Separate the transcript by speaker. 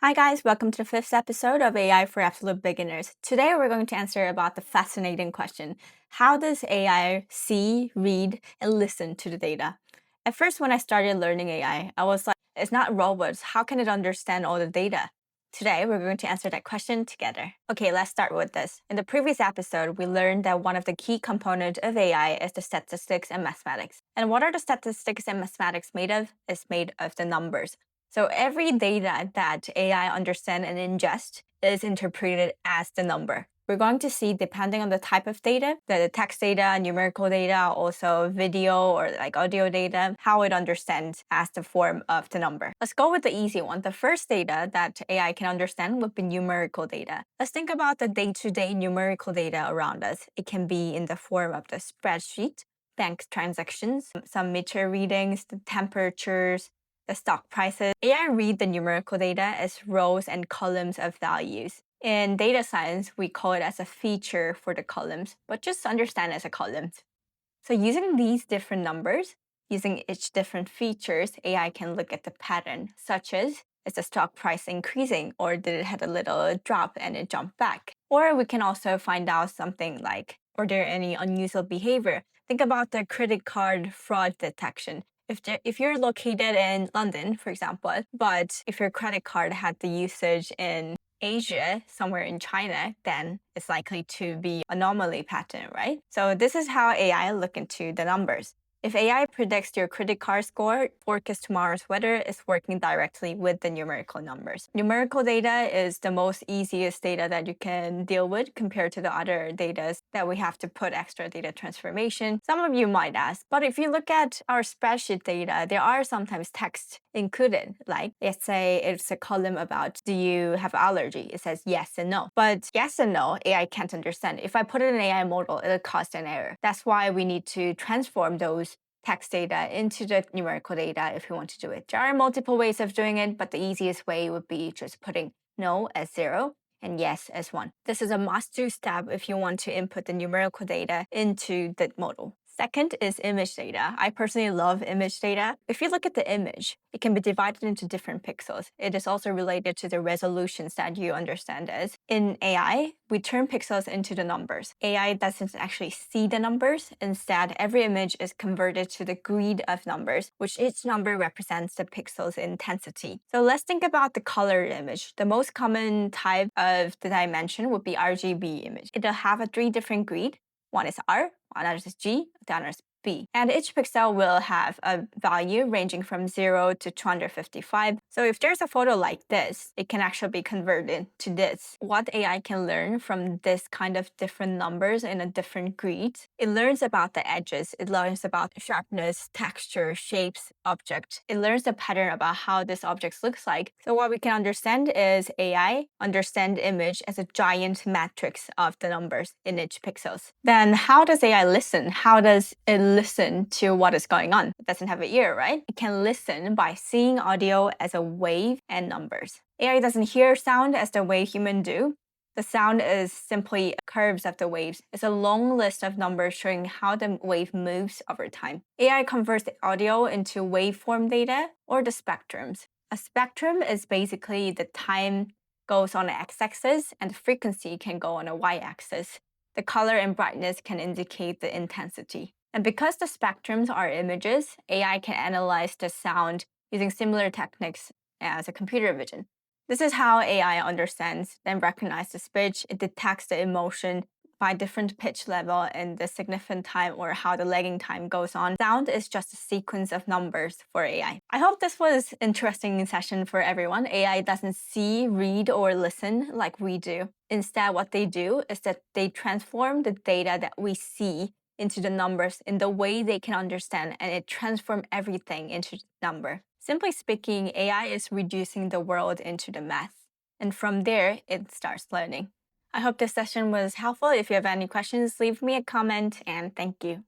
Speaker 1: Hi guys, welcome to the fifth episode of AI for Absolute Beginners. Today we're going to answer about the fascinating question, how does AI see, read, and listen to the data? At first when I started learning AI, I was like, it's not robots, how can it understand all the data? Today we're going to answer that question together. Okay, let's start with this. In the previous episode, we learned that one of the key components of AI is the statistics and mathematics. And what are the statistics and mathematics made of? It's made of the numbers. So every data that AI understands and ingests is interpreted as the number. We're going to see, depending on the type of data, the text data, numerical data, also video or like audio data, how it understands as the form of the number. Let's go with the easy one. The first data that AI can understand would be numerical data. Let's think about the day-to-day numerical data around us. It can be in the form of the spreadsheet, bank transactions, some meter readings, the temperatures, the stock prices. AI read the numerical data as rows and columns of values. In data science, we call it as a feature for the columns, but just understand as a column. So using these different numbers, using each different features, AI can look at the pattern, such as, is the stock price increasing or did it have a little drop and it jumped back? Or we can also find out something like, are there any unusual behavior? Think about the credit card fraud detection. If you're located in London, for example, but if your credit card had the usage in Asia, somewhere in China, then it's likely to be anomaly pattern, right? So this is how AI look into the numbers. If AI predicts your credit card score, forecast tomorrow's weather, is working directly with the numerical numbers. Numerical data is the most easiest data that you can deal with compared to the other data that we have to put extra data transformation. Some of you might ask, but if you look at our spreadsheet data, there are sometimes text included. Like, let's say it's a column about, do you have allergy? It says yes and no. But yes and no, AI can't understand. If I put it in an AI model, it'll cause an error. That's why we need to transform those text data into the numerical data if we want to do it. There are multiple ways of doing it, but the easiest way would be just putting no as 0 and yes as 1. This is a must-do step if you want to input the numerical data into the model. Second is image data. I personally love image data. If you look at the image, it can be divided into different pixels. It is also related to the resolutions that you understand as. In AI, we turn pixels into the numbers. AI doesn't actually see the numbers. Instead, every image is converted to the grid of numbers, which each number represents the pixel's intensity. So let's think about the color image. The most common type of the dimension would be RGB image. It'll have 3 different grid. One is R, another is G, the other is B. And each pixel will have a value ranging from 0 to 255. So if there's a photo like this, it can actually be converted to this. What AI can learn from this kind of different numbers in a different grid, it learns about the edges, it learns about sharpness, texture, shapes, object. It learns the pattern about how this object looks like. So what we can understand is AI understand image as a giant matrix of the numbers in each pixels. Then how does AI listen? How does it listen to what is going on? It doesn't have an ear, right? It can listen by seeing audio as a wave and numbers. AI doesn't hear sound as the way humans do. The sound is simply curves of the waves. It's a long list of numbers showing how the wave moves over time. AI converts the audio into waveform data or the spectrums. A spectrum is basically the time goes on the x-axis and the frequency can go on a y-axis. The color and brightness can indicate the intensity. And because the spectrums are images, AI can analyze the sound using similar techniques as a computer vision. This is how AI understands and recognizes the speech. It detects the emotion by different pitch level and the significant time or how the lagging time goes on. Sound is just a sequence of numbers for AI. I hope this was an interesting session for everyone. AI doesn't see, read, or listen like we do. Instead, what they do is that they transform the data that we see into the numbers in the way they can understand, and it transforms everything into the number. Simply speaking, AI is reducing the world into the math. And from there, it starts learning. I hope this session was helpful. If you have any questions, leave me a comment, and thank you.